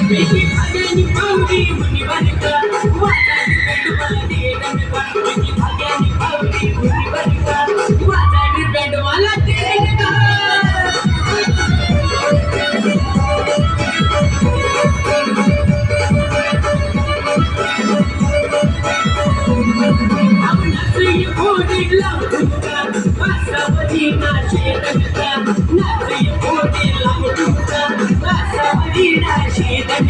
बेटी भाग्यानी पावली मुनी बालिका वाटाडी पेंडवाला दे दंडका बेटी भाग्यानी पावली मुनी बालिका वाटाडी पेंडवाला दे दंडका नाचई फोडी लावूका वासावरी नाचे दंडका नाचई फोडी लावूका वासावरी नाचे दंडका